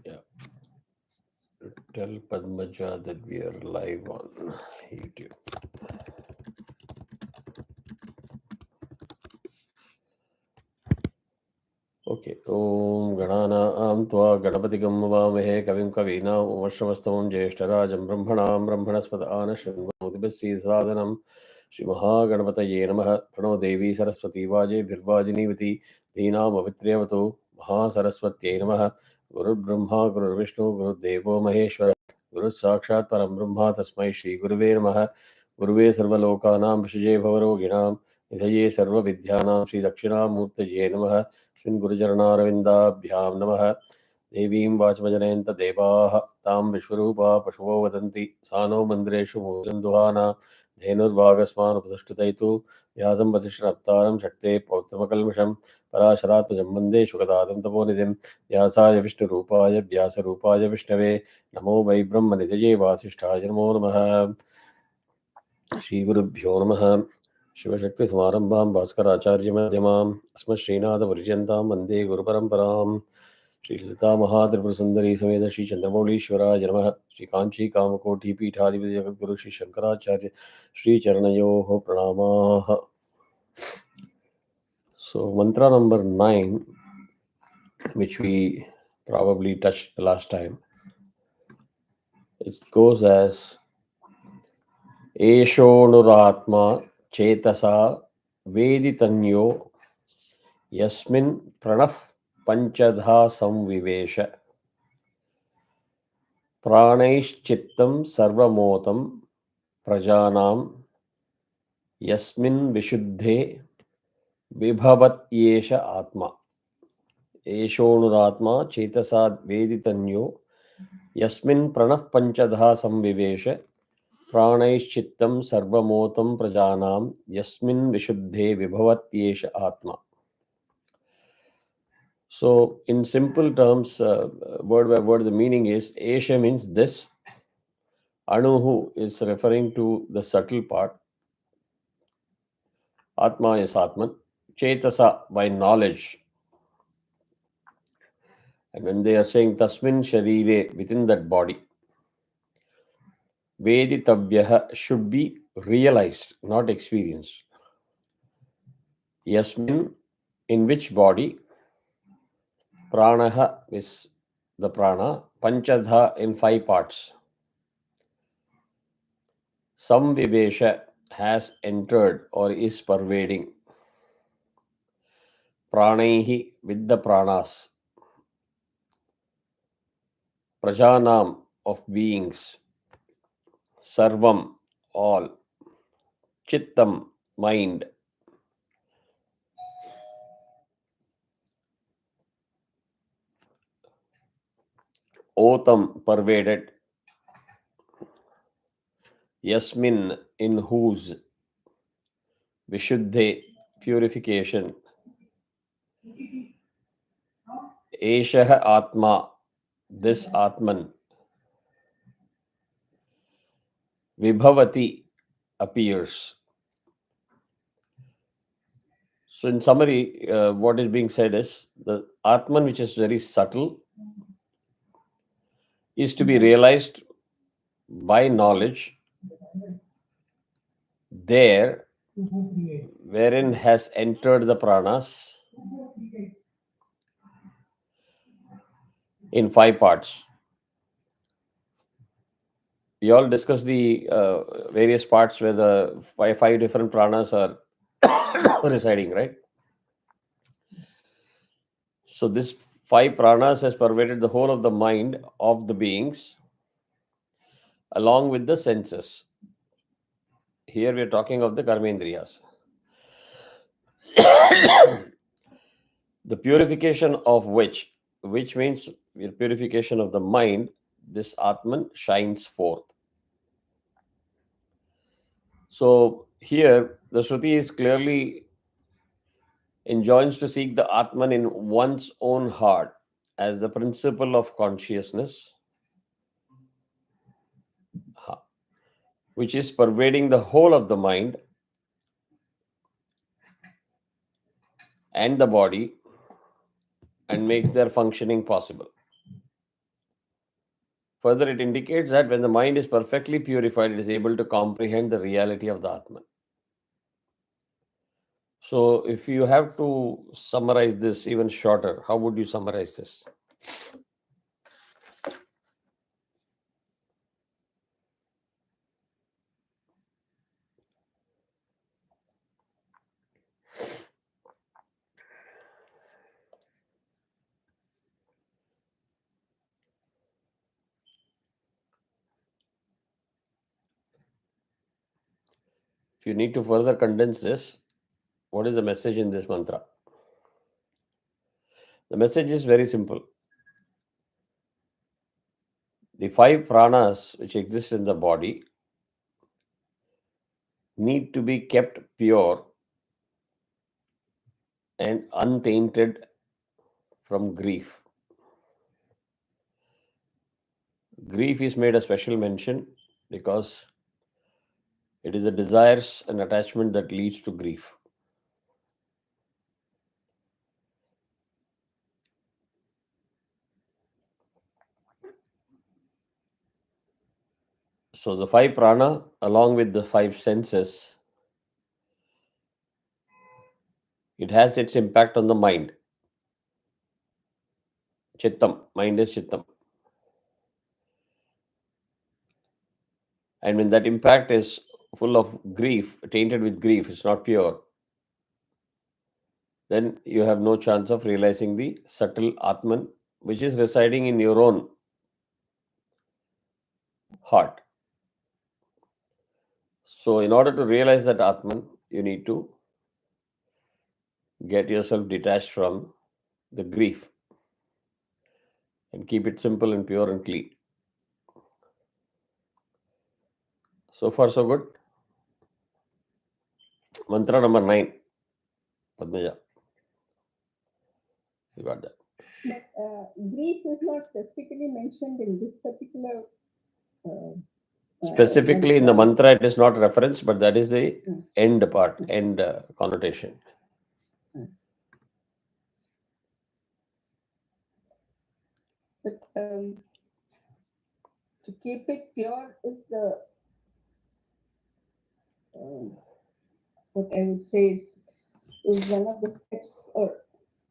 Yeah. Tell Padmaja that we are live on YouTube. Okay. Om Ganana Tva Ganapatigam Vamahe Kavim Kavina Umashavastavam Jeshtarajam Brahmanam Brahmanaspada Anashunmudibasi Sadhanam Shri Mahaganapataye Namaha Prano Devi Saraswati Vaje Virvajinivati Dhinam Avitriyavato Mahasaraswatye Namaha Guru Brahma Guru Vishnu Guru Devo Maheshwara Guru Sakshat Param Brahma Tasmai Shri Guruve Namaha Guruve Sarvalokanam Vishije Bhavaroginam Nidaye Sarva Vidyanam Shri Dakshinamurtaye Namaha Shin Gurujaranaravindaabhyam Namaha Devim Vachmajanenta Devaha Tam Vishwarupa Pashvo Vadanti Sano Mandreshu Mujanduhana Dhenurvagasman Upasashtutaitu Vyasam Vasishnaptaram Shakte Pautramakalmisham Parasharatmajam Mande Shukadadam Taponidhim Vyasaya Vishnu Rupaya Vyasa Rupaya Vishnave Namo Vai Brahma Nidaye Vasishthaja Namo Namaha Shri Gurubhyo Namaha Shivshakti समारंभां Bhaskaracharya मध्यमाम् अस्मत् श्रीनाथ पर्यन्तां वन्दे गुरुपरम्पराम् श्रीललिता महात्रिपुर सुंदरी समेत श्री चंद्रमौलीश्वराय नमः श्री कांची कामकोटि पीठाधिपति जगद्गुरु Shri Shankaracharya Shri चरणयोः प्रणामाः. So mantra number 9, which we probably touched the last time, it goes as Eshonuratma Chetasa Veditanyo Yasmin Pranaf Panchadha Samvivesha Pranaishchittam Sarvamotam Prajanam Yasmin Vishuddhe Vibhavatyesha Atma Eshonuratma Chetasad Veditanyo Yasmin Pranaf Panchadha Samvivesha Pranaishchittam Sarvamotam Prajanam Yasmin Vishuddhe Vibhavatyesha Atma. So, in simple terms, word by word, the meaning is Esha means this, Anuhu is referring to the subtle part, Atma is Atman, Chetasa by knowledge. And when they are saying Tasmin Sharire, within that body, Veditavyaha should be realized, not experienced. Yasmin, in which body? Pranaha is the prana, Panchadha in 5 parts. Samvivesha has entered or is pervading. Pranaihi with the pranas. Prajanam of beings. Sarvam all. Chittam mind. Otam pervaded. Yasmin in whose. Vishuddhe purification. Eshaha Atma this Atman. Vibhavati appears. So, in summary, what is being said is the Atman, which is very subtle, is to be realized by knowledge there, wherein has entered the pranas in 5 parts. We all discussed the various parts where the five different pranas are residing, right? So this 5 pranas has pervaded the whole of the mind of the beings along with the senses. Here we are talking of the karmendriyas. The purification of which means the purification of the mind, this Atman shines forth. So here the Shruti is clearly enjoins to seek the Atman in one's own heart as the principle of consciousness, which is pervading the whole of the mind and the body and makes their functioning possible. Further, it indicates that when the mind is perfectly purified, it is able to comprehend the reality of the Atman. So, if you have to summarize this even shorter, how would you summarize this? If you need to further condense this, what is the message in this mantra? The message is very simple. The 5 pranas which exist in the body need to be kept pure and untainted from grief. Grief is made a special mention because it is the desires and attachment that leads to grief. So the 5 prana, along with the 5 senses, it has its impact on the mind. Chittam, mind is chittam. And when that impact is full of grief, tainted with grief, it's not pure, then you have no chance of realizing the subtle Atman, which is residing in your own heart. So, in order to realize that Atman, you need to get yourself detached from the grief and keep it simple and pure and clean. So far, so good. Mantra number 9. Padmaja. You got that. But grief is not specifically mentioned in this particular. Specifically in the mantra, it is not referenced, but that is the end part, end connotation. But to keep it pure is the what I would say is one of the steps or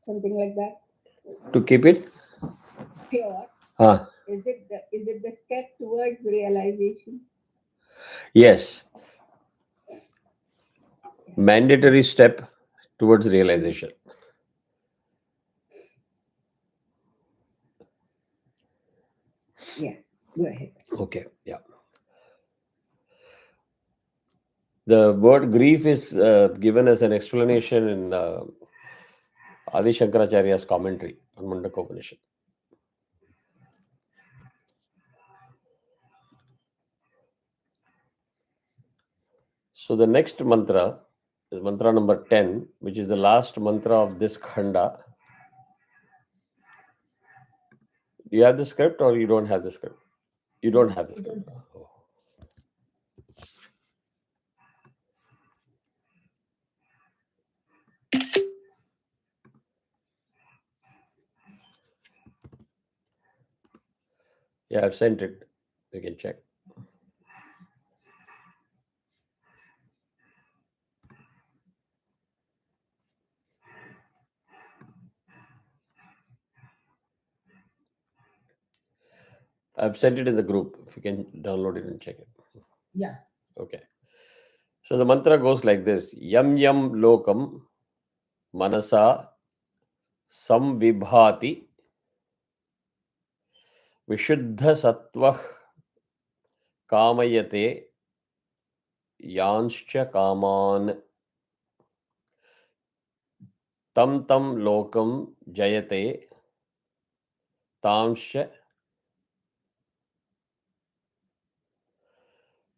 something like that. To keep it Pure. Ah, Is it the step towards realization? yes. Mandatory step towards realization. Yeah, go ahead. Okay, yeah. The word grief is given as an explanation in Adi Shankaracharya's commentary on Mundaka Upanishat. So the next mantra is mantra number 10, which is the last mantra of this Khanda. Do you have the script or you don't have the script? You don't have the script. Oh. Yeah, I've sent it. You can check. I've sent it in the group. If you can download it and check it. Yeah. Okay. So the mantra goes like this: Yam yam lokam manasa samvibhati vishuddha sattva kamayate yanscha kaman tam tam lokam jayate tamscha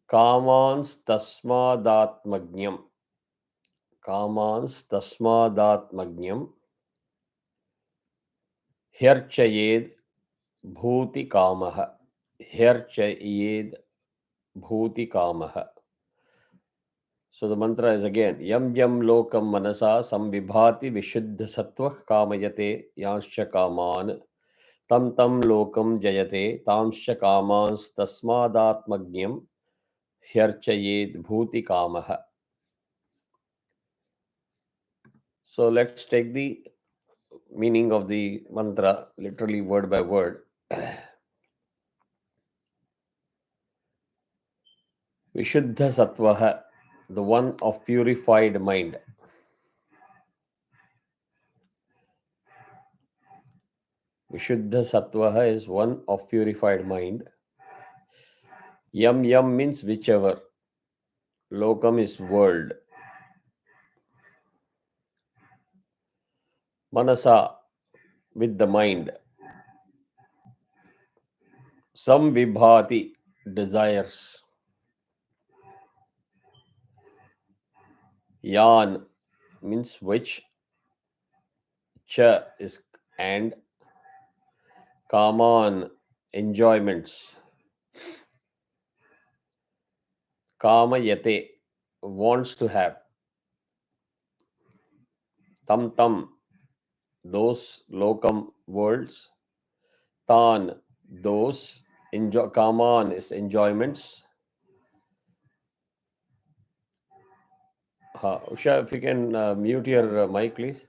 kamantasmadatmagnyam ह्यर्चयेद भूति कामः ह्यर्चयेद bhuti kamaha. So the mantra is again yam yam lokam manasa samvibhati vishuddha sattva kamayate yanscha kaman tam tam lokam jayate tamscha kamans tasmadatmagnyam hyarchayet bhuti kamaha. So let's take the meaning of the mantra literally word by word. Vishuddha Sattvaha, the one of purified mind. Vishuddha Sattvaha is one of purified mind. Yam Yam means whichever. Lokam is world. Manasa, with the mind. Samvibhati, desires. Yan means which. Cha is and. Kaman, enjoyments. Kama yate, wants to have. Tam tam, those lokam worlds. Tan, those. Kaman is enjoyments. Usha, if you can mute your mic, please.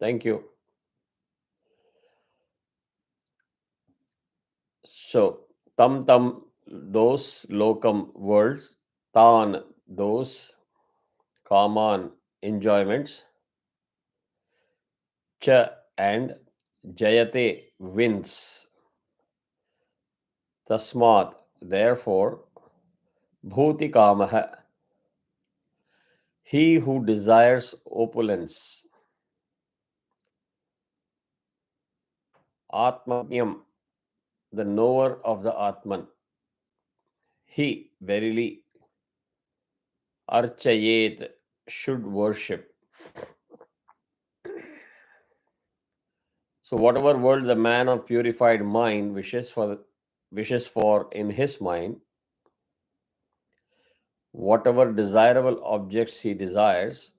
Thank you. So, tam tam, those lokam worlds. Tan, those. Kaman, enjoyments. Cha, and. Jayate, wins. Tasmat, therefore. Bhuti kamaha, he who desires opulence. Atmanyam, the knower of the Atman. He, verily, archayet, should worship. So whatever world the man of purified mind wishes for in his mind, whatever desirable objects he desires,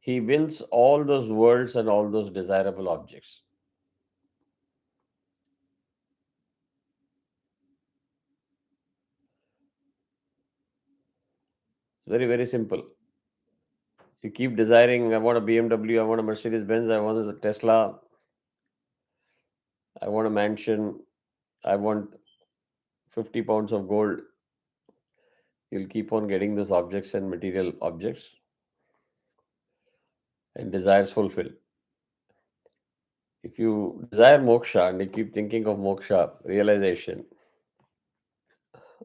he wins all those worlds and all those desirable objects. It's very, very simple. You keep desiring, I want a BMW, I want a Mercedes Benz, I want a Tesla, I want a mansion, I want 50 pounds of gold. You'll keep on getting those objects and material objects and desires fulfilled. If you desire moksha and you keep thinking of moksha, realization,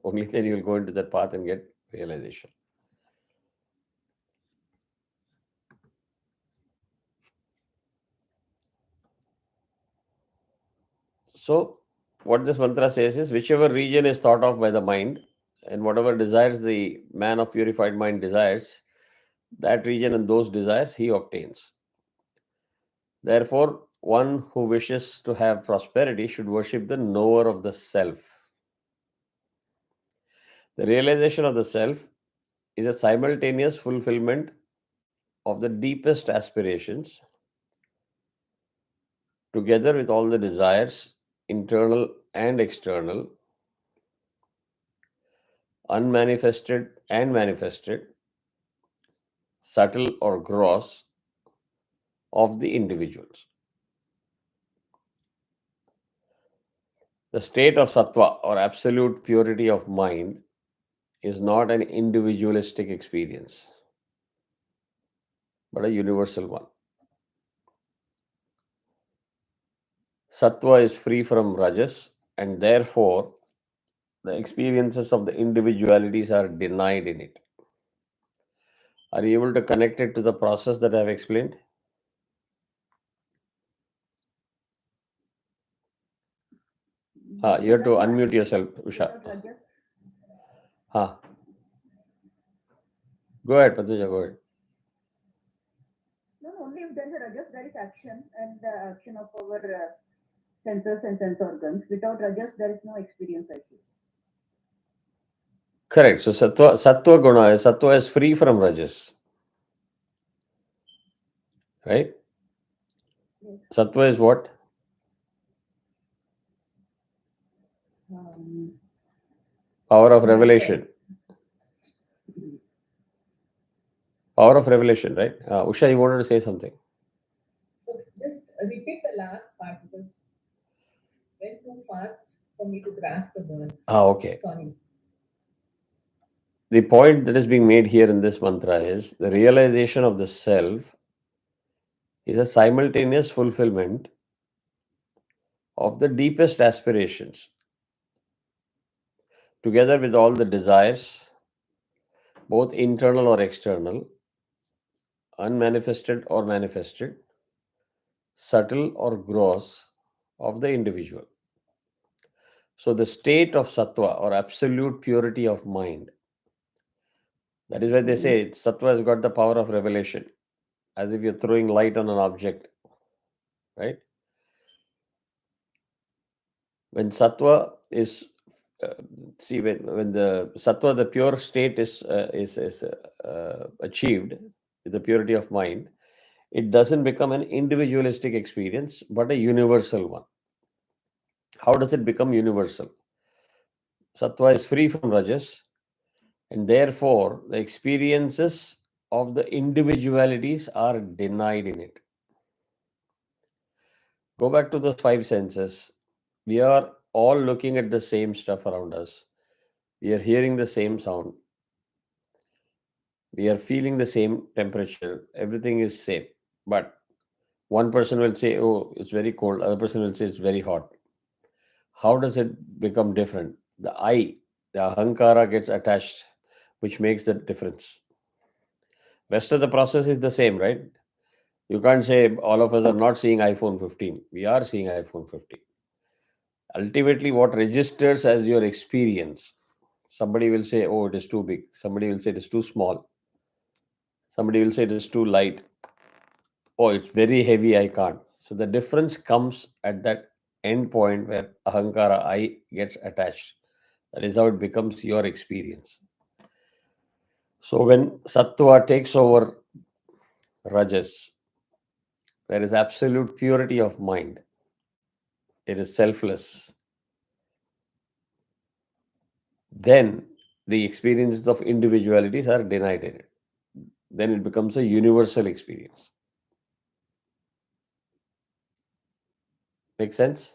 only then you'll go into that path and get realization. So, what this mantra says is whichever region is thought of by the mind and whatever desires the man of purified mind desires, that region and those desires he obtains. Therefore, one who wishes to have prosperity should worship the knower of the self. The realization of the self is a simultaneous fulfillment of the deepest aspirations, together with all the desires, internal and external, unmanifested and manifested, subtle or gross, of the individuals. The state of sattva or absolute purity of mind is not an individualistic experience, but a universal one. Sattva is free from rajas, and therefore the experiences of the individualities are denied in it. Are you able to connect it to the process that I have explained? You have to unmute yourself, Usha. Go ahead, Patuja, go ahead. No, only if there is a rajas, there is action, and the action of our senses and sense organs. Without rajas, there is no experience, I feel. Correct. So sattva is free from rajas, right? Yes. Sattva is what? Um, Power of matter. revelation. Power of revelation, right? Usha, you wanted to say something. So just repeat the last part because went too fast for me to grasp the words. Okay. Sorry. The point that is being made here in this mantra is the realization of the self is a simultaneous fulfillment of the deepest aspirations, together with all the desires, both internal or external, unmanifested or manifested, subtle or gross, of the individual. So, the state of sattva or absolute purity of mind, that is why they Mhm. say sattva has got the power of revelation, as if you're throwing light on an object, right? When sattva is uh, see when the sattva, the pure state is achieved, the purity of mind, it doesn't become an individualistic experience but a universal one. How does it become universal? Sattva is free from rajas, and therefore the experiences of the individualities are denied in it. Go back to those five senses. We are all looking at the same stuff around us. We are hearing the same sound. We are feeling the same temperature. Everything is same. But one person will say, oh, it's very cold. Other person will say it's very hot. How does it become different? The I, the ahankara gets attached, which makes the difference. Rest of the process is the same, right? You can't say all of us are not seeing iPhone 15. We are seeing iPhone 15. Ultimately, what registers as your experience, somebody will say, oh, it is too big. Somebody will say it is too small. Somebody will say it is too light. Oh, it's very heavy. I can't. So the difference comes at that end point where ahankara, I, gets attached. That is how it becomes your experience. So when sattva takes over rajas, there is absolute purity of mind. It is selfless. Then the experiences of individualities are denied in it. Then it becomes a universal experience. Make sense?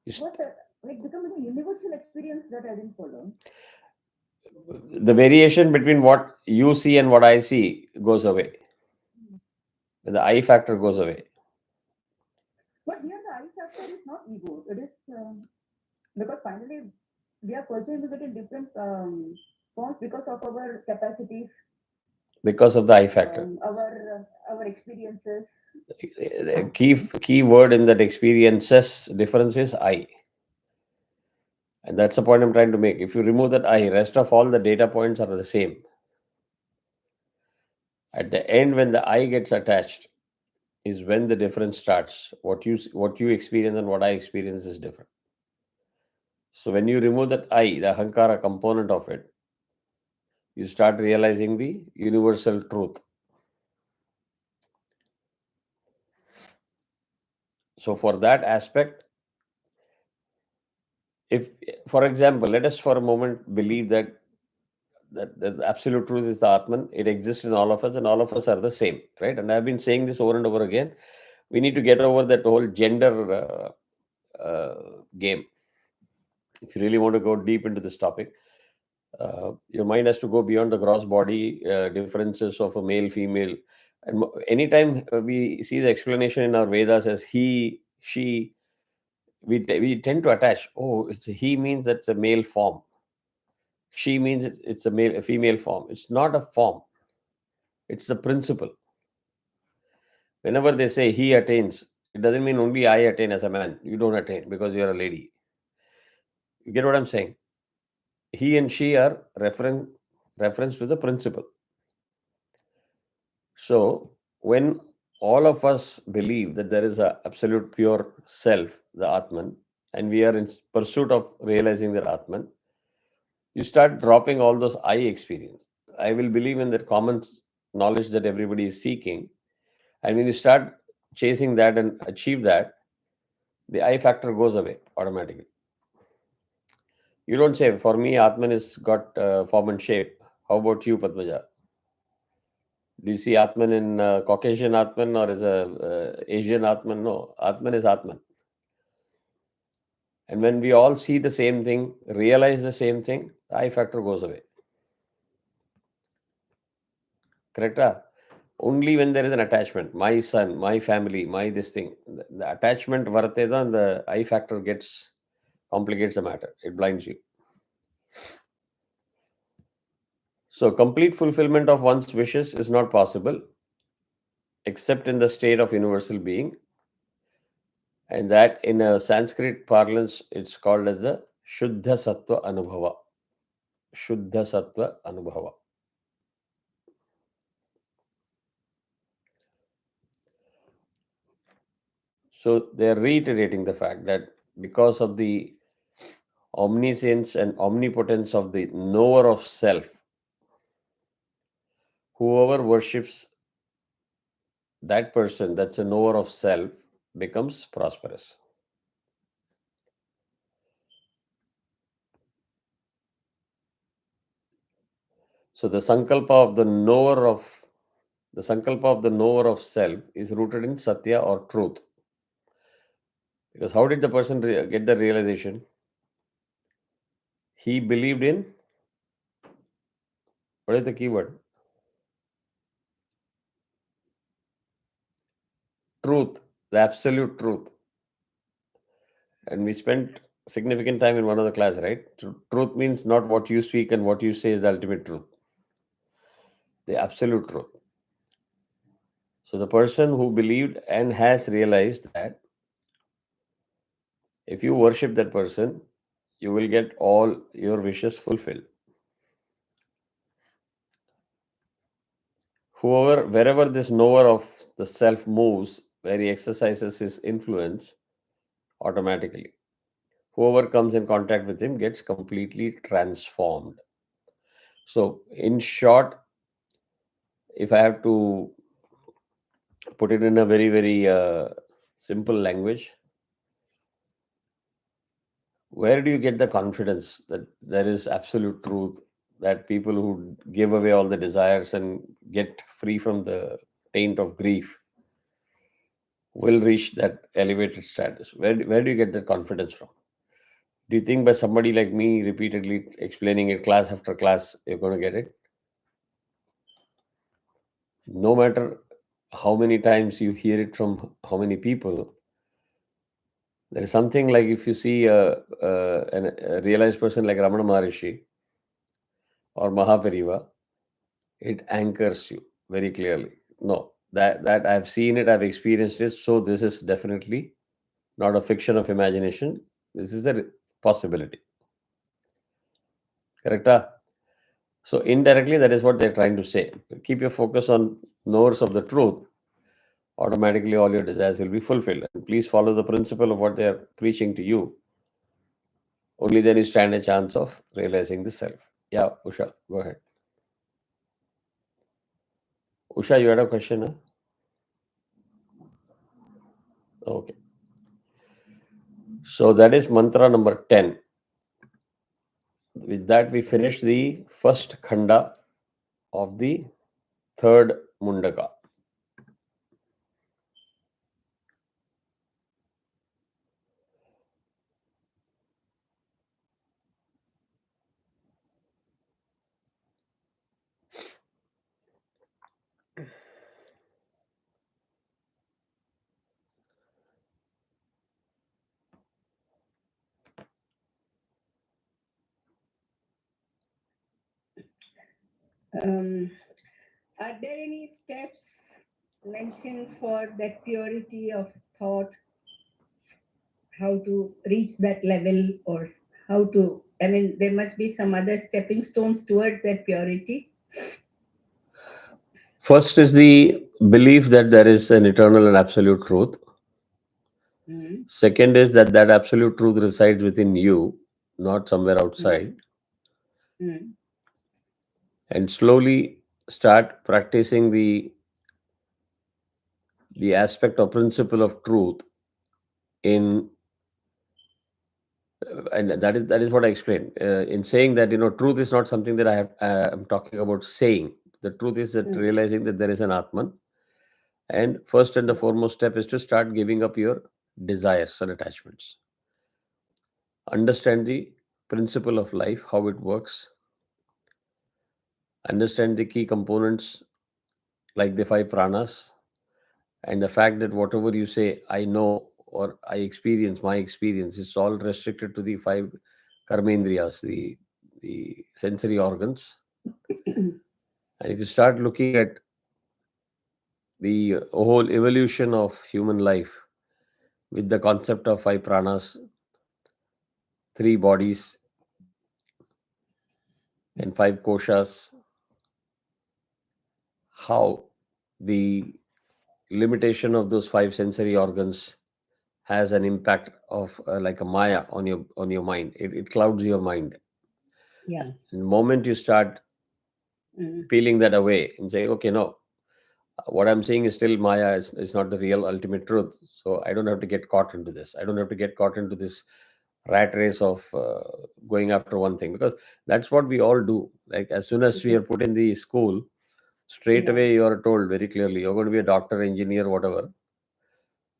You What, like, becoming a universal experience that I didn't follow. the variation between what you see and what I see goes away. When the I factor goes away. But here the I factor is not ego. It is because finally we are perceiving it in different forms because of our capacities, Because of the I factor. our experiences. The key word in that experiences difference is I. And that's the point I'm trying to make. If you remove that I, rest of all the data points are the same. At the end, when the I gets attached, is when the difference starts. What you experience and what I experience is different. So when you remove that I, the ahankara component of it, you start realizing the universal truth. So for that aspect, if, for example, let us for a moment believe that the absolute truth is the Atman, it exists in all of us, and all of us are the same, right? And I've been saying this over and over again. We need to get over that whole gender game. If you really want to go deep into this topic, your mind has to go beyond the gross body differences of a male, female. And anytime we see the explanation in our Vedas as he, she, we tend to attach, oh, it's a he means that's a male form. She means it's a female form. It's not a form. It's the principle. Whenever they say he attains, it doesn't mean only I attain as a man. You don't attain because you're a lady. You get what I'm saying? He and she are reference to the principle. So when all of us believe that there is a absolute pure self, the Atman, and we are in pursuit of realizing that Atman, you start dropping all those I experience. I will believe in that common knowledge that everybody is seeking. And when you start chasing that and achieve that, the I factor goes away automatically. You don't say, for me, Atman has got form and shape. How about you, Padmaja? Do you see Atman in Caucasian Atman or as a Asian Atman? No, Atman is Atman. And when we all see the same thing, realize the same thing, the I factor goes away. Correct? Only when there is an attachment, my son, my family, my this thing, the attachment varateda, the I factor complicates the matter. It blinds you. So complete fulfillment of one's wishes is not possible except in the state of universal being. And that in a Sanskrit parlance, it's called as the Shuddha Sattva Anubhava. Shuddha Sattva Anubhava. So they are reiterating the fact that because of the omniscience and omnipotence of the knower of self, whoever worships that person, that's a knower of self, becomes prosperous. So the sankalpa of the knower of self is rooted in satya or truth. Because how did the person get the realization? He believed in, what is the keyword? Truth, the absolute truth. And we spent significant time in one of the class, right? Truth means not what you speak and what you say is the ultimate truth. The absolute truth. So the person who believed and has realized that if you worship that person, you will get all your wishes fulfilled. Wherever this knower of the self moves, where he exercises his influence automatically, whoever comes in contact with him gets completely transformed. So, in short, if I have to put it in a very, very simple language, where do you get the confidence that there is absolute truth, that people who give away all the desires and get free from the taint of grief will reach that elevated status? Where do you get that confidence from? Do you think by somebody like me repeatedly explaining it class after class, you're going to get it? No matter how many times you hear it from how many people, there is something like if you see a realized person like Ramana Maharishi or Mahapariva, it anchors you very clearly. No, that I've seen it, I've experienced it, so this is definitely not a fiction of imagination. This is a possibility. Correct? So indirectly, that is what they're trying to say. Keep your focus on knowers of the truth. Automatically, all your desires will be fulfilled. And please follow the principle of what they are preaching to you. Only then you stand a chance of realizing the self. Yeah, Usha, go ahead. Usha, you had a question? Huh? Okay. So that is mantra number 10. With that, we finish the first khanda of the third Mundaka. Are there any steps mentioned for that purity of thought? How to reach that level, or how to, I mean, there must be some other stepping stones towards that purity. First is the belief that there is an eternal and absolute truth. Mm. Second is that that absolute truth resides within you, not somewhere outside. Mm. And slowly start practicing the aspect or principle of truth in and that is what I explained in saying that truth is not something that I'm talking about saying. The truth is that Mm. realizing that there is an Atman, and first and the Yeah. foremost step is to start giving up your desires and attachments. Understand the principle of life, how it works. Understand the key components like the five pranas, and the fact that whatever you say I know or I experience, my experience is all restricted to the five karmendriyas, the sensory organs. And if you start looking at the whole evolution of human life with the concept of five pranas, three bodies, and five koshas, how the limitation of those five sensory organs has an impact of like a maya on your mind. It clouds your mind. Yeah. And the moment you start Mm. peeling that away and say, okay, no, what I'm seeing is still maya, is not the real ultimate truth. So I don't have to get caught into this. I don't have to get caught into this rat race of going after one thing, because that's what we all do. Like as soon as we are put in the school, straight Yeah. away you are told very clearly you're going to be a doctor, engineer, whatever.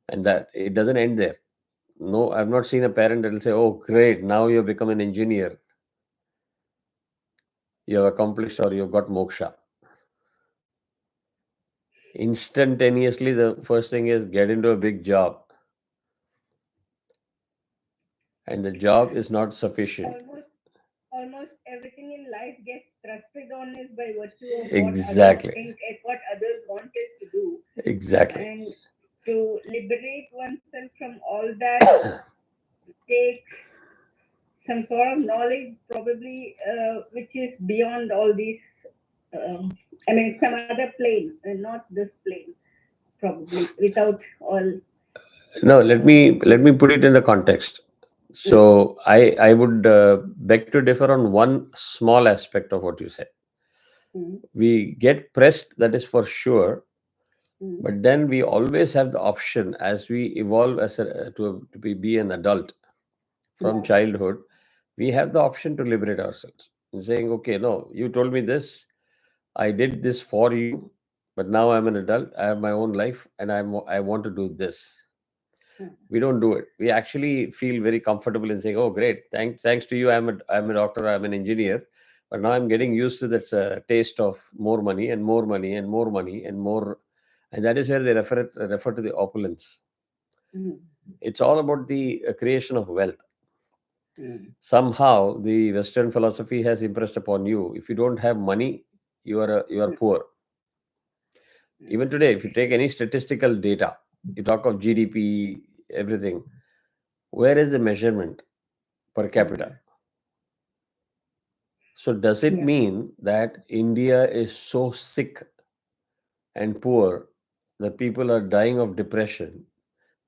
And that it doesn't end there. No, I've not seen a parent that will say, oh great, now you've become an engineer, you have accomplished, or you've got moksha. Instantaneously the first thing is get into a big job, and the job is not sufficient. Almost everything in life gets thrusted on us by virtue of what others Exactly. think and what others want us to do. Exactly. And to liberate oneself from all that takes some sort of knowledge, probably, which is beyond all these. Um, I mean, some other plane, not this plane, probably, without all. No, let me put it in the context. Mm. So I would beg to differ on one small aspect of what you said. Mm. We get pressed, that is for sure, Mm. but then we always have the option as we evolve as be an adult from Yeah. childhood. We have the option to liberate ourselves and saying, okay, no, you told me this, I did this for you, but now I'm an adult, I have my own life, and I want to do this. Mm. We don't do it. We actually feel very comfortable in saying, oh great, thanks to you, I'm a doctor, I'm an engineer, but now I'm getting used to that taste of more money and more money and more money and more. And that is where they refer to the opulence. Mm. It's all about the creation of wealth. Mm. Somehow the Western philosophy has impressed upon you, if you don't have money, you are Mm. poor. Mm. Even today, if you take any statistical data, you talk of GDP, everything, where is the measurement? Per capita. Mm. So does it Yeah. mean that India is so sick and poor that people are dying of depression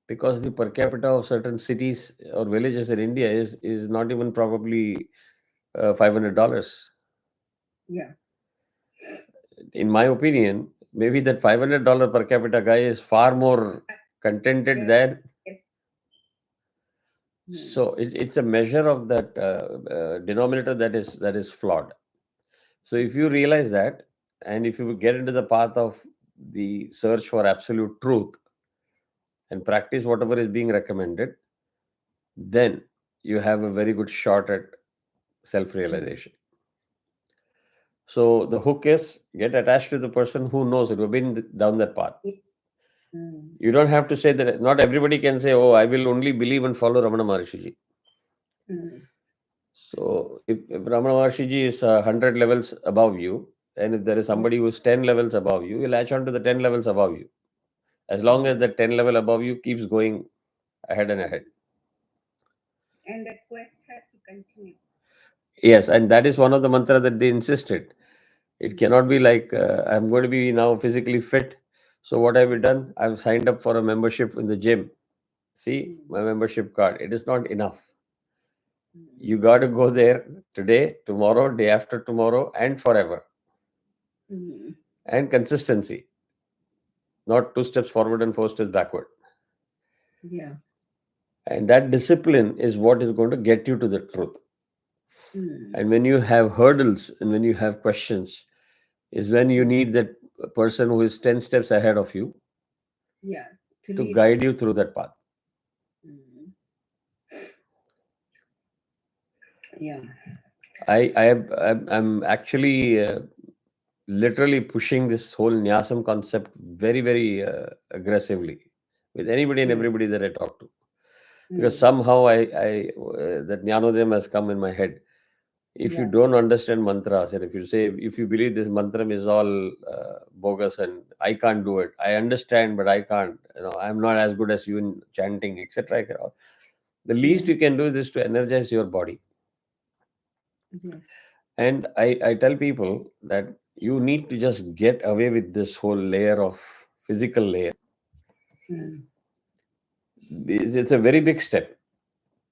because the per capita of certain cities or villages in India is not even probably $500? Yeah. In my opinion, maybe that $500 per capita guy is far more contented Yes. than. Yes. Mm. So it's a measure of that denominator that is flawed. So if you realize that, and if you get into the path of the search for absolute truth and practice whatever is being recommended, then you have a very good shot at self Mm. realization. So the hook is get attached to the person who knows it, who have been down that path. Mm. You don't have to say that. Not everybody can say, oh, I will only believe and follow Ramana Maharshi. Mm. So if Ramana Maharshi is 100 levels above you, and if there is Mm. somebody who is 10 levels above you, you latch on to the 10 levels above you. As long as Mm. the 10 level above you keeps going ahead and ahead. And that quest has to continue. Yes, and that is one of the mantra that they insisted. It Mm. cannot be like I'm going to be now physically fit, So what have you done? I've signed up for a membership in the gym. See Mm. my membership card. It is not enough. Mm. You got to go there today, tomorrow, day after tomorrow, and forever. Mm. And consistency, not two steps forward and four steps backward. Yeah. And that discipline is what is going to get you to the truth. Mm. And when you have hurdles and when you have questions, is when you Mm. need that person who is 10 steps ahead of you Yeah. To to lead you. guide you through that path. Mm. Yeah. I'm actually literally pushing this whole Nyasam concept very, very aggressively with anybody and Mm. everybody that I talk to. Because Mm. somehow that Jnanodayam has come in my head. If you Yeah. don't understand mantras, and if you believe this mantra is all bogus and I can't do it, I understand, but I can't. I'm not as good as you in chanting, etc. The least Yeah. you can do is to energize your body. Yes. And I tell people that you need to just get away with this whole layer of physical layer. Mm. It's a very big step.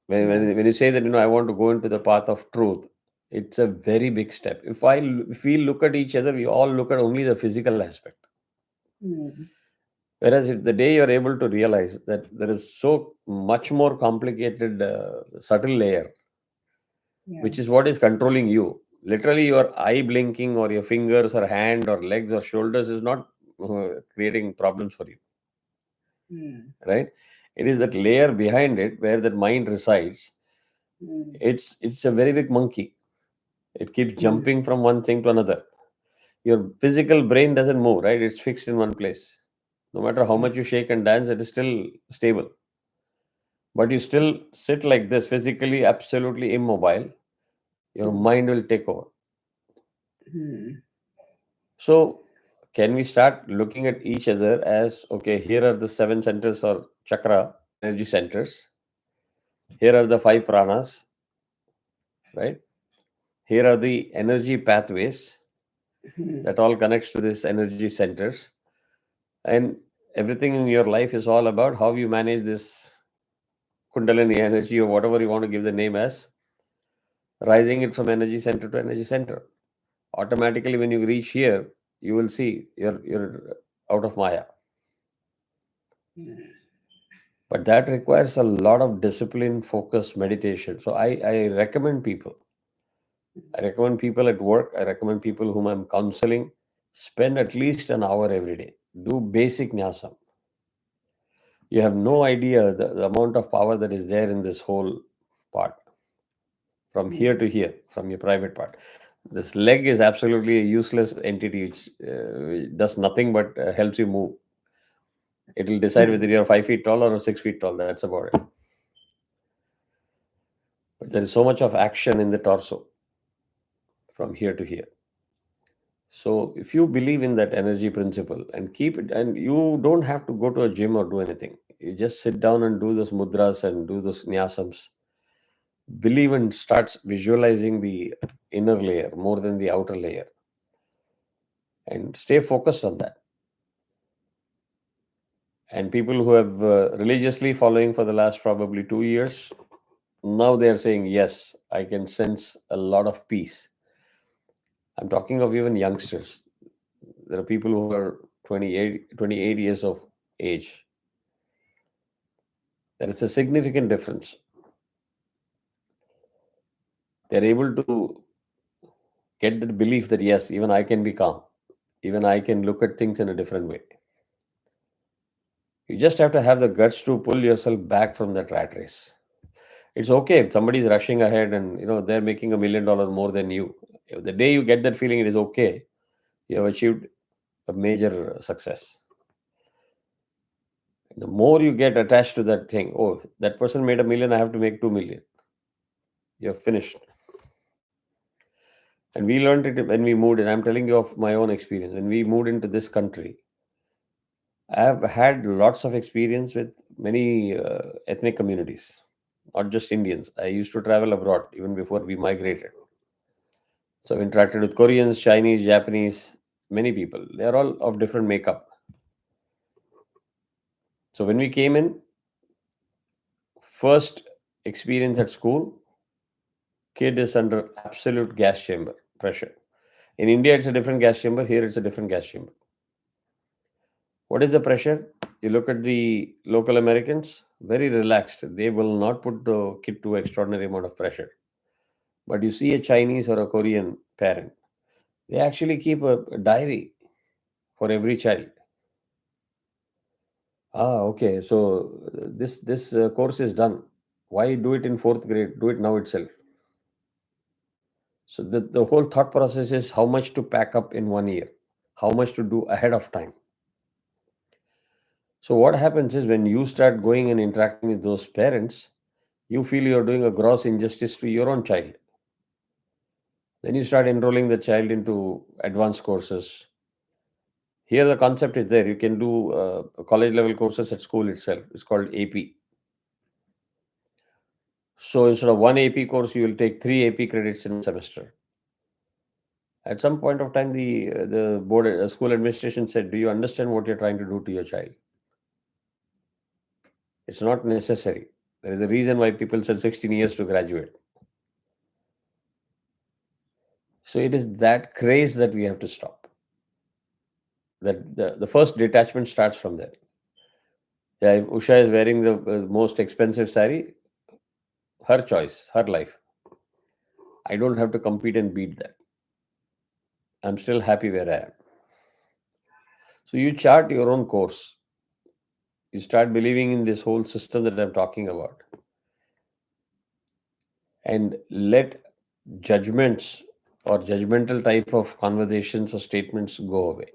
When, Yeah. when, when you say that, I want to go into the path of truth, it's a very big step. If we look at each other, we all look at only the physical aspect. Mm. Whereas if the day you're able to realize that there is so much more complicated, subtle layer, Yeah. which is what is controlling you. Literally, your eye blinking or your fingers or hand or legs or shoulders is not creating problems for you, Mm. right? It is that layer behind it where that mind resides. Mm. It's a very big monkey. It keeps Mm. jumping from one thing to another. Your physical brain doesn't move, right? It's fixed in one place. No matter how much Yes. you shake and dance, it is still stable. But you still sit like this, physically absolutely immobile, your Mm. mind will take over. Mm. So, can we start looking at each other as okay, here are the seven centers or chakra energy centers, here are the five pranas, right? Here are the energy pathways Mm. that all connects to this energy centers, and everything in your life is all about how you manage this kundalini energy or whatever you want to give the name as, rising it from energy center to energy center. Automatically, when you reach here, you will see you're out of Maya. Mm. But that requires a lot of discipline, focus, meditation. So I recommend people. I recommend people at work. I recommend people whom I'm counseling. Spend at least an hour every day. Do basic nyasam. You have no idea the amount of power that is there in this whole part, from here Mm. to here, from your private part. This leg is absolutely a useless entity which does nothing but helps you move. It will decide whether Mm. you're 5 feet tall or 6 feet tall. That's about it. But there is so much of action in the torso from here to here. So if you believe in that energy principle and keep it, and you don't have to go to a gym or do anything. You just sit down and do those mudras and do those nyasams. Believe and starts visualizing the inner layer more than the outer layer, and stay focused on that. And people who have religiously following for the last probably 2 years, now they are saying, yes, I can sense a lot of peace. I'm talking of even youngsters. There are people who are 28 years of age. There is a significant difference. They're able to get the belief that, yes, even I can be calm. Even I can look at things in a different way. You just have to have the guts to pull yourself back from that rat race. It's okay if somebody is rushing ahead and they're making $1 million more than you. The day you get that feeling, it is okay. You have achieved a major success. The more you get attached to that thing, oh, that person made 1 million, I have to make 2 million. You're finished. And we learned it when we moved, and I'm telling you of my own experience. When we moved into this country, I have had lots of experience with many ethnic communities, not just Indians. I used to travel abroad even before we migrated. So I've interacted with Koreans, Chinese, Japanese, many people. They're all of different makeup. So when we came in, first experience at school, kid is under absolute gas chamber pressure. In India, it's a different gas chamber. Here, it's a different gas chamber. What is the pressure? You look at the local Americans, very relaxed. They will not put the kid to extraordinary amount of pressure. But you see a Chinese or a Korean parent, they actually keep a diary for every child. Okay. So this course is done. Why do it in fourth grade? Do it now itself. So the whole thought process is how much to pack up in 1 year, how much to do ahead of time. So what happens is when you start going and interacting with those parents, you feel you're doing a gross injustice to your own child. Then you start enrolling the child into advanced courses. Here the concept is there. You can do college level courses at school itself. It's called AP. So instead of one AP course, you will take 3 AP credits in a semester. At some point of time, the board school administration said, "Do you understand what you're trying to do to your child? It's not necessary. There is a reason why people said 16 years to graduate." So it is that craze that we have to stop. That the first detachment starts from there. Yeah, if Usha is wearing the most expensive sari, her choice, her life. I don't have to compete and beat that. I'm still happy where I am. So you chart your own course. You start believing in this whole system that I'm talking about. And let judgments or judgmental type of conversations or statements go away.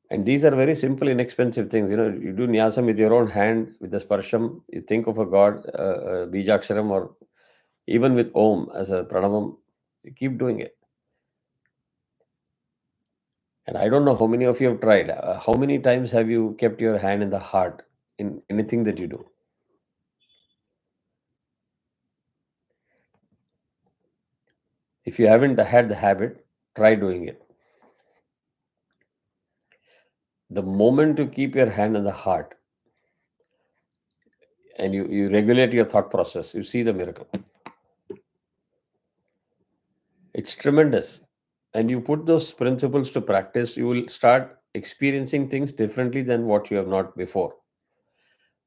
And these are very simple, inexpensive things. You do nyasam with your own hand, with the sparsham. You think of a god, bijaksharam, or even with om as a pranavam. You keep doing it. And I don't know how many of you have tried. How many times have you kept your hand in the heart in anything that you do? If you haven't had the habit, try doing it. The moment you keep your hand in the heart and you regulate your thought process, you see the miracle. It's tremendous. And you put those principles to practice, you will start experiencing things differently than what you have not before.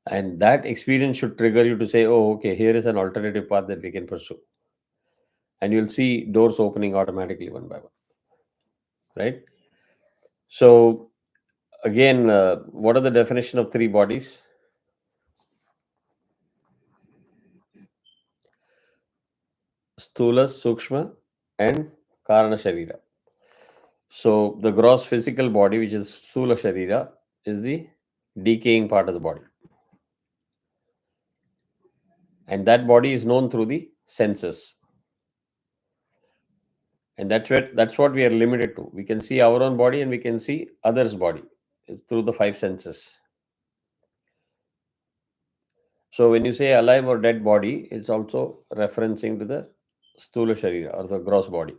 And that experience should trigger you to say, oh, okay, here is an alternative path that we can pursue. And you'll see doors opening automatically one by one. Right? So, again, what are the definition of 3 bodies? Sthula, Sukshma, and Karana Sharira. So the gross physical body, which is Sthula Sharira, is the decaying part of the body. And that body is known through the senses. And that's what we are limited to. We can see our own body and we can see others' body. It's through the 5 senses. So when you say alive or dead body, it's also referencing to the Sthula Sharira or the gross body.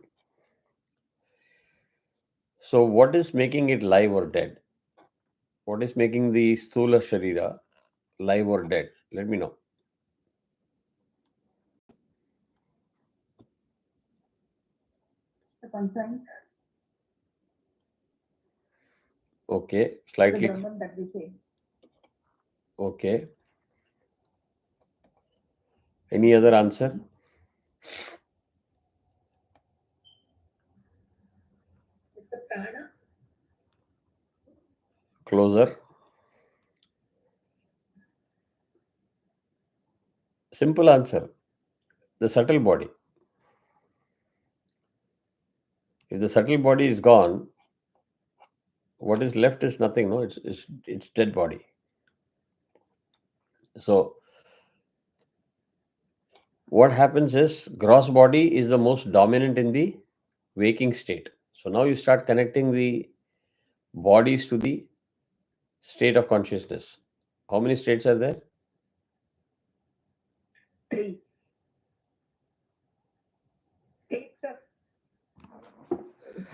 So what is making it live or dead? What is making the Sthula Sharira live or dead? Let me know. The conscience, Okay, the slightly. Brahman that we say. Okay. Any other answer? Is the prana? Closer. Simple answer. The subtle body. If the subtle body is gone, what is left is nothing. No, it's dead body. So what happens is gross body is the most dominant in the waking state. So now you start connecting the bodies to the state of consciousness. How many states are there? 3 states of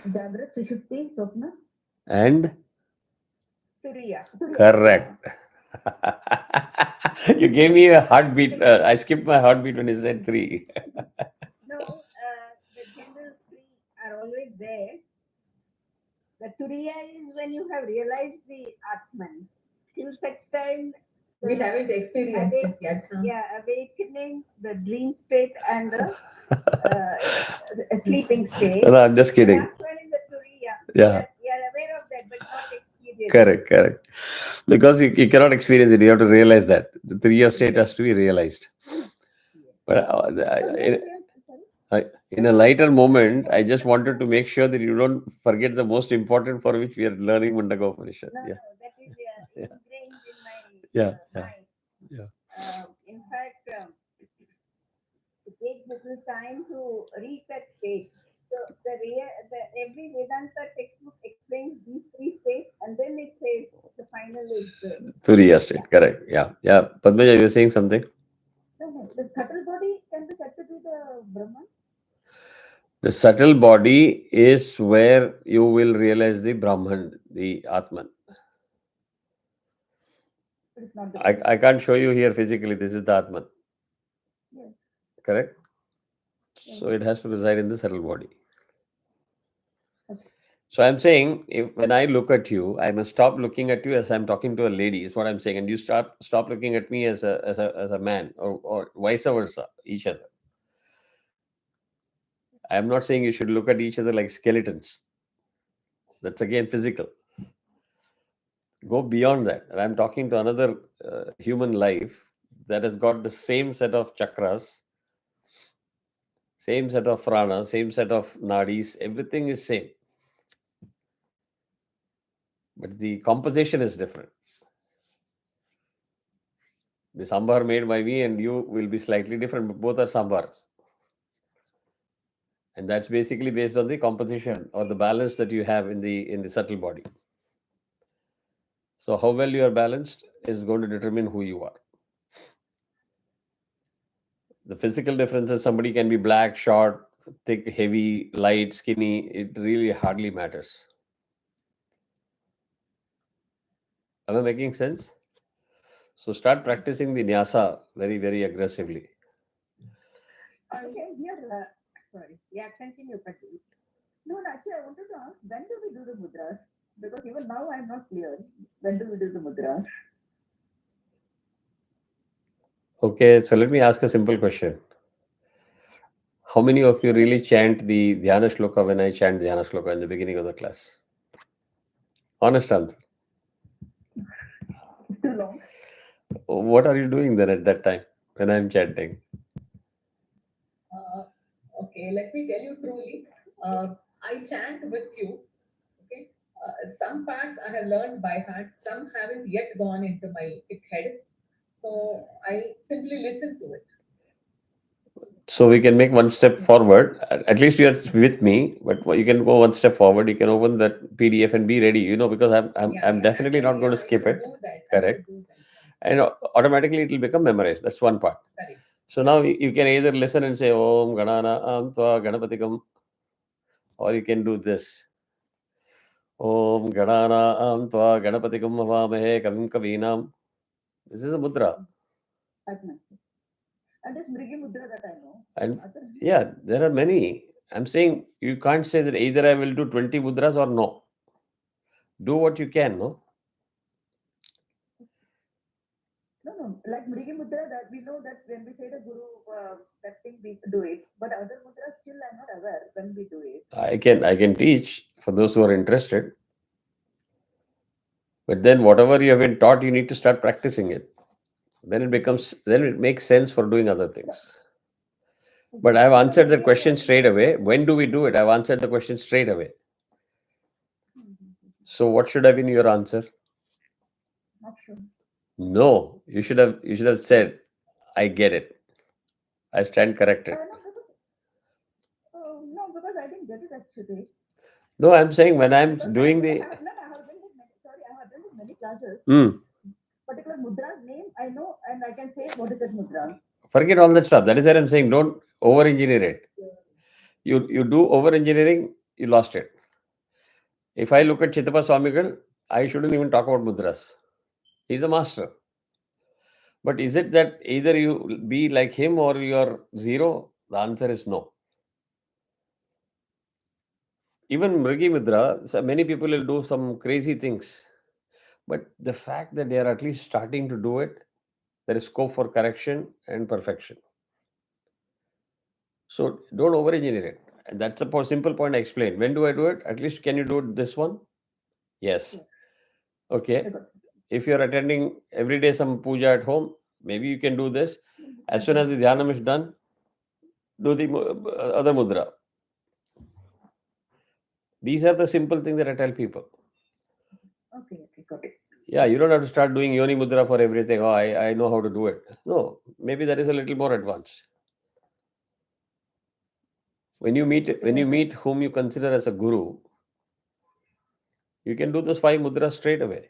Jagrat, Sushupti, Swapna. And Turiya. Correct. You gave me a heartbeat. I skipped my heartbeat when you said 3. No, the general three are always there. The Turiya is when you have realized the Atman. Till such time, We haven't experienced it yet. awakening, the dream state, and the sleeping state. No, I'm just The kidding. last one is the Turiya. Yeah. You are aware of that, but not experienced. Correct. Because you cannot experience it, you have to realize that. The 3-year state has to be realized. But in a lighter moment, I just wanted to make sure that you don't forget the most important for which we are learning Mundaka Upanishat. No, Yeah. that is ingrained in my Yeah. mind. Yeah. In fact, it takes little time to reach that state. So every Vedanta textbook explains these three states, and then it says the final is this. 3-year state. Correct. Yeah. Padmaja, you were saying something? No, the subtle body can be said to be the Brahman. The subtle body is where you will realize the Brahman, the Atman. It is not the I can't show you here physically. This is the Atman. Yes. Correct? So it has to reside in the subtle body. Okay. So I'm saying, when I look at you, I must stop looking at you as I'm talking to a lady. Is what I'm saying, and you stop looking at me as a man, or vice versa, each other. I'm not saying you should look at each other like skeletons. That's again physical. Go beyond that. And I'm talking to another human life that has got the same set of chakras, same set of prana, same set of nadis. Everything is same, but the composition is different. The sambar made by me and you will be slightly different, but both are sambars. And that's basically based on the composition or the balance that you have in the subtle body. So how well you are balanced is going to determine who you are. The physical differences, somebody can be black, short, thick, heavy, light, skinny, it really hardly matters. Am I making sense? So start practicing the nyasa very, very aggressively. Okay, here, sorry. Yeah, continue. No, actually, I wanted to ask, when do we do the mudras? Because even now I'm not clear. When do we do the mudras? Okay, so let me ask a simple question. How many of you really chant the Dhyana Shloka when I chant Dhyana Shloka in the beginning of the class? Honest answer. It's too long. What are you doing then at that time when I'm chanting? Okay, let me tell you truly. I chant with you. Okay, some parts I have learned by heart. Some haven't yet gone into my thick head. So I simply listen to it. So we can make one step forward. At least you are with me, but you can go one step forward. You can open that PDF and be ready. Because I'm definitely not going to skip it. Correct. And automatically it will become memorized. That's one part. Correct. So now you can either listen and say Om Ganana Am Tva Ganapatikam, or you can do this. Om Ganana Am Tva Ganapatikam Havamahe Kavim Kavinam. This is a mudra. And this Mrigi Mudra that I know. And yeah, there are many. I'm saying you can't say that either I will do 20 mudras or no. Do what you can, no? No. Like Mrigi Mudra, that we know that when we say the Guru, that thing we do it. But other mudras still I'm not aware when we do it. I can teach for those who are interested. But then whatever you have been taught, you need to start practicing it. Then it makes sense for doing other things. But I've answered the question straight away. When do we do it? I've answered the question straight away. So what should have been your answer? Not sure. No, you should have said, I get it. I stand corrected. No, because I didn't get it actually. No, I'm saying when I'm doing the. I have attended many classes. Hmm. Particular mudra's name I know, and I can say what is that mudra. Forget all that stuff. That is what I'm saying. Don't over engineer it. You do over engineering, you lost it. If I look at Chittappa Swamigal, I shouldn't even talk about mudras. He's a master. But is it that either you be like him or you're zero? The answer is no. Even Mrigi Mudra, many people will do some crazy things. But the fact that they are at least starting to do it, there is scope for correction and perfection. So don't over engineer it. And that's a simple point I explained. When do I do it? At least can you do it this one? Yes. Okay. If you're attending every day some puja at home, maybe you can do this. As soon as the dhyanam is done, do the other mudra. These are the simple things that I tell people. Okay, got it. Yeah, you don't have to start doing yoni mudra for everything. Oh, I know how to do it. No, maybe that is a little more advanced. When you meet whom you consider as a guru, you can do those 5 mudras straight away.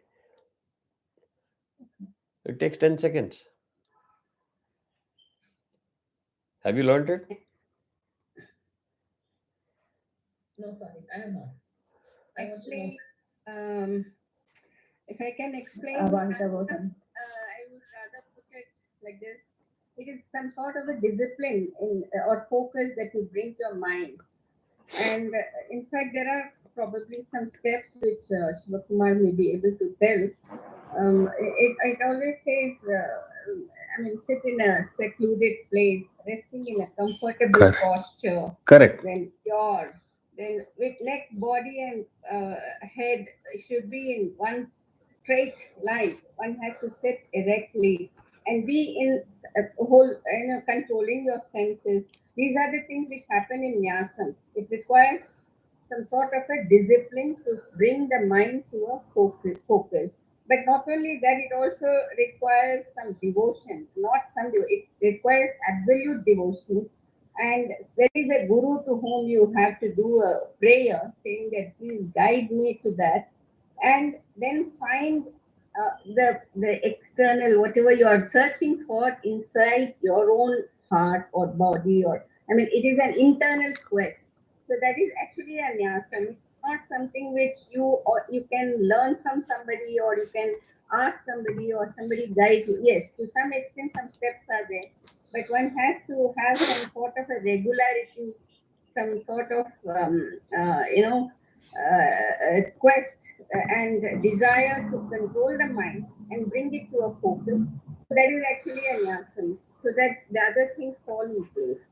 It takes 10 seconds. Have you learned it? No, sorry, I am not. I want to know. Actually, if I can explain, I would rather put it like this. It is some sort of a discipline or focus that you bring to your mind. And in fact, there are probably some steps which Shivakumar may be able to tell. It always says, sit in a secluded place, resting in a comfortable Correct. posture, Correct. then pure, then with neck, body, and head should be in one straight line. One has to sit erectly and be in a whole, controlling your senses. These are the things which happen in Nyasam. It requires some sort of a discipline to bring the mind to a focus. But not only that, it also requires some devotion, it requires absolute devotion. And there is a guru to whom you have to do a prayer saying that please guide me to that. And then find the external, whatever you are searching for inside your own heart or body, or it is an internal quest. So that is actually a nyasam, not something which you can learn from somebody, or you can ask somebody, or somebody guide you. Yes, to some extent some steps are there, but one has to have some sort of a regularity, some sort of quest and desire to control the mind and bring it to a focus. So that is actually a nyasam, so that the other things fall in place.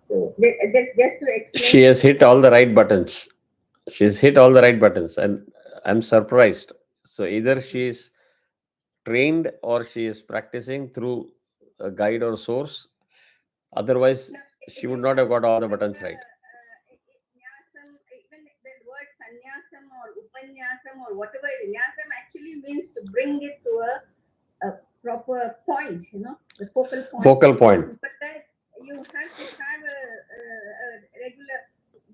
So that's just to explain. She has hit all the right buttons. She's hit all the right buttons, and I'm surprised. So either she is trained or she is practicing through a guide or source. Otherwise, she would not have got all the buttons right. Nyasam, even the word sannyasam or upanyasam or whatever it is, nyasam actually means to bring it to a proper point, the focal point. Focal point. But that you have to have a regular,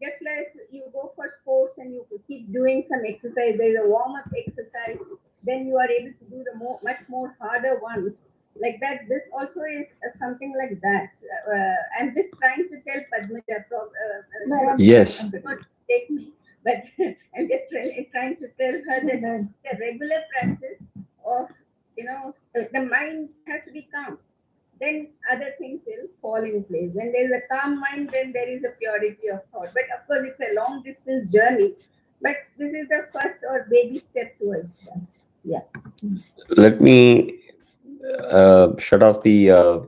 just like you go for sports and you keep doing some exercise, there is a warm-up exercise, then you are able to do the much more harder ones. Like that, this also is something like that. I'm just trying to tell Padmaja. Yes. Not take me, but I'm just trying to tell her that the regular practice of, the mind has to be calm. Then other things will fall in place. When there is a calm mind, then there is a purity of thought. But of course, it's a long distance journey. But this is the first or baby step towards that. Yeah. Let me shut off the